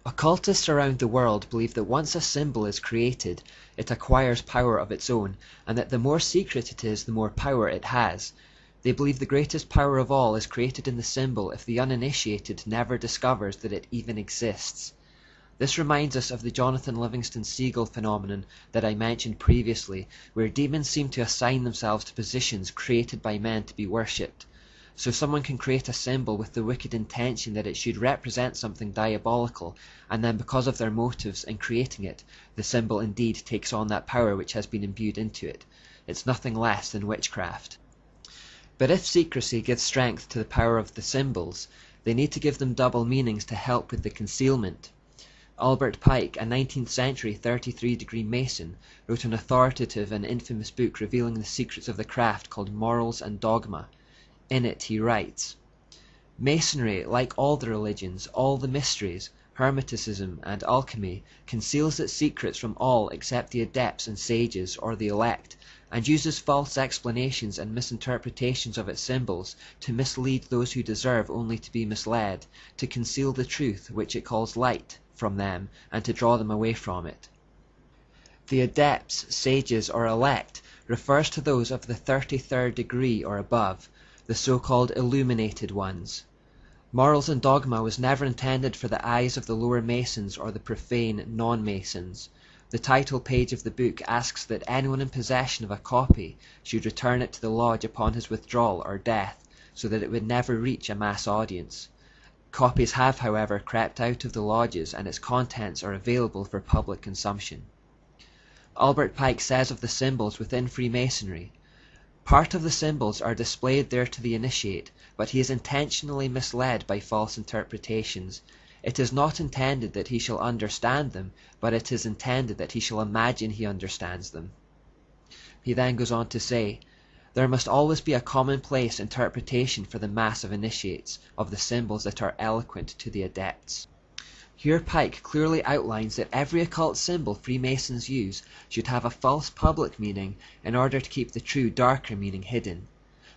Occultists around the world believe that once a symbol is created, it acquires power of its own, and that the more secret it is, the more power it has. They believe the greatest power of all is created in the symbol if the uninitiated never discovers that it even exists. This reminds us of the Jonathan Livingston Seagull phenomenon that I mentioned previously, where demons seem to assign themselves to positions created by men to be worshipped. So someone can create a symbol with the wicked intention that it should represent something diabolical, and then because of their motives in creating it, the symbol indeed takes on that power which has been imbued into it. It's nothing less than witchcraft. But if secrecy gives strength to the power of the symbols, they need to give them double meanings to help with the concealment. Albert Pike, a 19th century 33-degree Mason, wrote an authoritative and infamous book revealing the secrets of the craft called Morals and Dogma. In it he writes, "Masonry, like all the religions, all the mysteries, hermeticism and alchemy, conceals its secrets from all except the adepts and sages or the elect, and uses false explanations and misinterpretations of its symbols to mislead those who deserve only to be misled, to conceal the truth, which it calls light, from them, and to draw them away from it." The adepts, sages, or elect refers to those of the 33rd degree or above, the so-called illuminated ones. Morals and Dogma was never intended for the eyes of the lower Masons or the profane non-Masons. The title page of the book asks that anyone in possession of a copy should return it to the lodge upon his withdrawal or death, so that it would never reach a mass audience. Copies have, however, crept out of the lodges, and its contents are available for public consumption. Albert Pike says of the symbols within Freemasonry, "Part of the symbols are displayed there to the initiate, but he is intentionally misled by false interpretations. It is not intended that he shall understand them, but it is intended that he shall imagine he understands them." He then goes on to say, "There must always be a commonplace interpretation for the mass of initiates of the symbols that are eloquent to the adepts." Here Pike clearly outlines that every occult symbol Freemasons use should have a false public meaning in order to keep the true darker meaning hidden.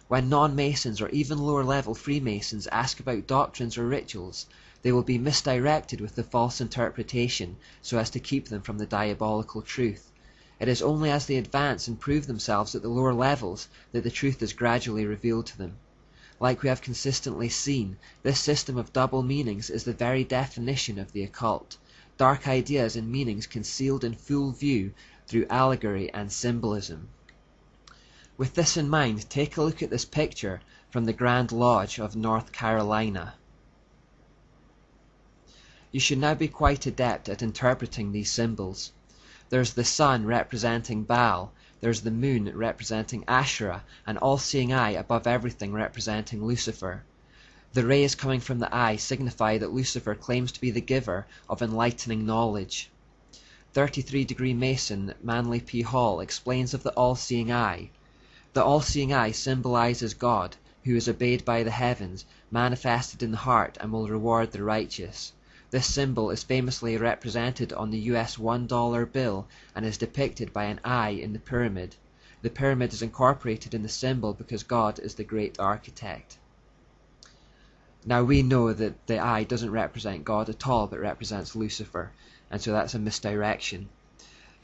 When non-Masons or even lower-level Freemasons ask about doctrines or rituals, they will be misdirected with the false interpretation so as to keep them from the diabolical truth. It is only as they advance and prove themselves at the lower levels that the truth is gradually revealed to them. Like we have consistently seen, this system of double meanings is the very definition of the occult, dark ideas and meanings concealed in full view through allegory and symbolism. With this in mind, take a look at this picture from the Grand Lodge of North Carolina. You should now be quite adept at interpreting these symbols. There's the sun representing Baal, there's the moon representing Aserá, an all-seeing eye above everything representing Lucifer. The rays coming from the eye signify that Lucifer claims to be the giver of enlightening knowledge. 33-degree Mason Manly P. Hall explains of the all-seeing eye. The all-seeing eye symbolizes God, who is obeyed by the heavens, manifested in the heart, and will reward the righteous. This symbol is famously represented on the US $1 bill and is depicted by an eye in the pyramid. The pyramid is incorporated in the symbol because God is the great architect. Now we know that the eye doesn't represent God at all, but represents Lucifer, and so that's a misdirection.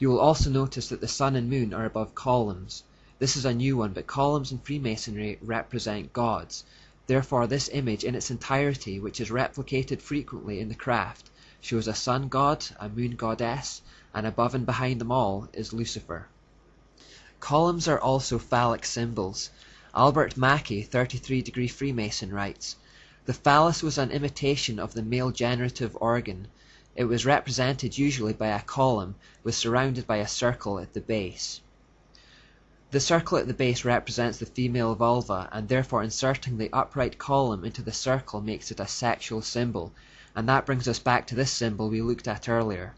You will also notice that the sun and moon are above columns. This is a new one, but columns in Freemasonry represent gods. Therefore this image in its entirety, which is replicated frequently in the craft, shows a sun god, a moon goddess, and above and behind them all is Lucifer. Columns are also phallic symbols. Albert Mackey, 33-degree Freemason, writes, "The phallus was an imitation of the male generative organ. It was represented usually by a column, was surrounded by a circle at the base." The circle at the base represents the female vulva, and therefore inserting the upright column into the circle makes it a sexual symbol, and that brings us back to this symbol we looked at earlier.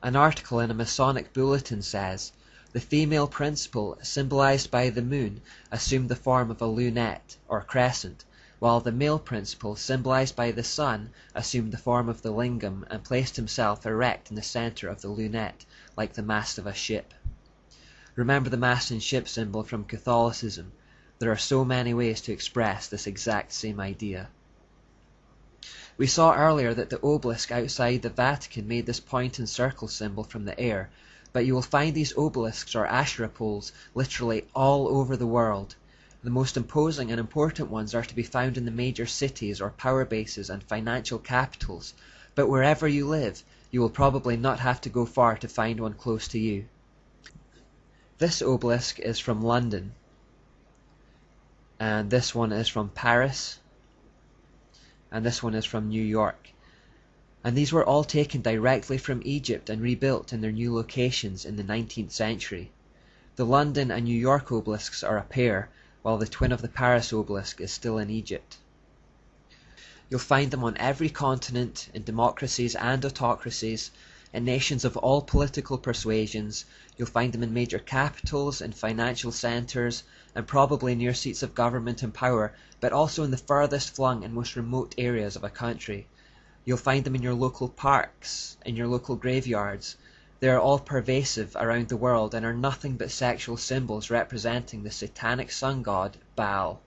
An article in a Masonic bulletin says, "The female principle, symbolized by the moon, assumed the form of a lunette, or crescent, while the male principle, symbolized by the sun, assumed the form of the lingam and placed himself erect in the center of the lunette, like the mast of a ship." Remember the mast and ship symbol from Catholicism. There are so many ways to express this exact same idea. We saw earlier that the obelisk outside the Vatican made this point and circle symbol from the air, but you will find these obelisks or Asherah poles literally all over the world. The most imposing and important ones are to be found in the major cities or power bases and financial capitals, but wherever you live, you will probably not have to go far to find one close to you. This obelisk is from London, and this one is from Paris, and this one is from New York. And these were all taken directly from Egypt and rebuilt in their new locations in the 19th century. The London and New York obelisks are a pair, while the twin of the Paris obelisk is still in Egypt. You'll find them on every continent, in democracies and autocracies, in nations of all political persuasions. You'll find them in major capitals, in financial centres, and probably near seats of government and power, but also in the furthest flung and most remote areas of a country. You'll find them in your local parks, in your local graveyards. They are all pervasive around the world and are nothing but sexual symbols representing the satanic sun god, Baal.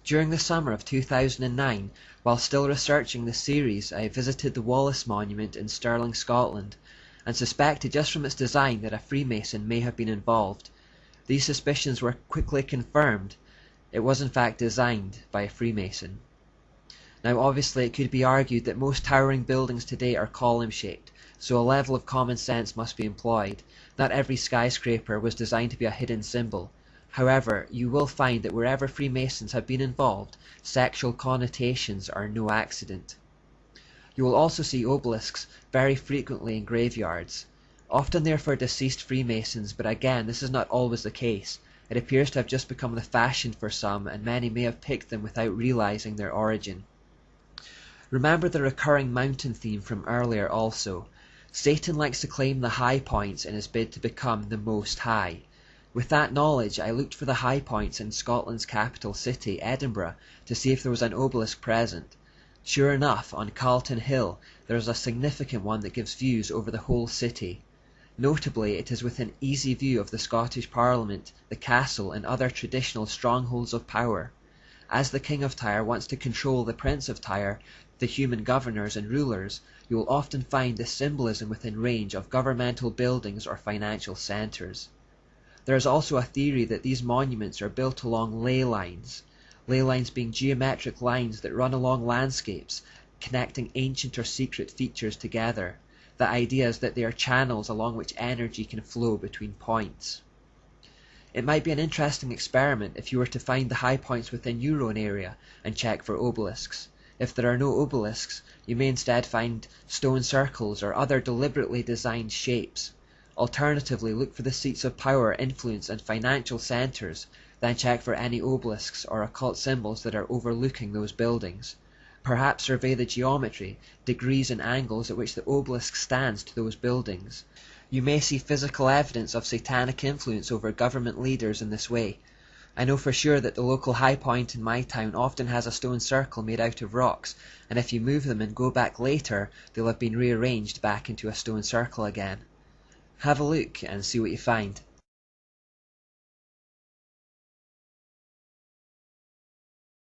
During the summer of 2009, while still researching the series, I visited the Wallace Monument in Stirling, Scotland, and suspected just from its design that a Freemason may have been involved. These suspicions were quickly confirmed. It was in fact designed by a Freemason. Now obviously it could be argued that most towering buildings today are column-shaped, so a level of common sense must be employed. Not every skyscraper was designed to be a hidden symbol. However, you will find that wherever Freemasons have been involved, sexual connotations are no accident. You will also see obelisks very frequently in graveyards. Often they are for deceased Freemasons, but again, this is not always the case. It appears to have just become the fashion for some, and many may have picked them without realizing their origin. Remember the recurring mountain theme from earlier also. Satan likes to claim the high points in his bid to become the Most High. With that knowledge, I looked for the high points in Scotland's capital city, Edinburgh, to see if there was an obelisk present. Sure enough, on Carlton Hill, there is a significant one that gives views over the whole city. Notably, it is within easy view of the Scottish Parliament, the castle, and other traditional strongholds of power. As the King of Tyre wants to control the Prince of Tyre, the human governors and rulers, you will often find this symbolism within range of governmental buildings or financial centres. There is also a theory that these monuments are built along ley lines being geometric lines that run along landscapes, connecting ancient or secret features together. The idea is that they are channels along which energy can flow between points. It might be an interesting experiment if you were to find the high points within your own area and check for obelisks. If there are no obelisks, you may instead find stone circles or other deliberately designed shapes. Alternatively, look for the seats of power, influence, and financial centres, then check for any obelisks or occult symbols that are overlooking those buildings. Perhaps survey the geometry, degrees and angles at which the obelisk stands to those buildings. You may see physical evidence of satanic influence over government leaders in this way. I know for sure that the local high point in my town often has a stone circle made out of rocks, and if you move them and go back later, they'll have been rearranged back into a stone circle again. Have a look and see what you find.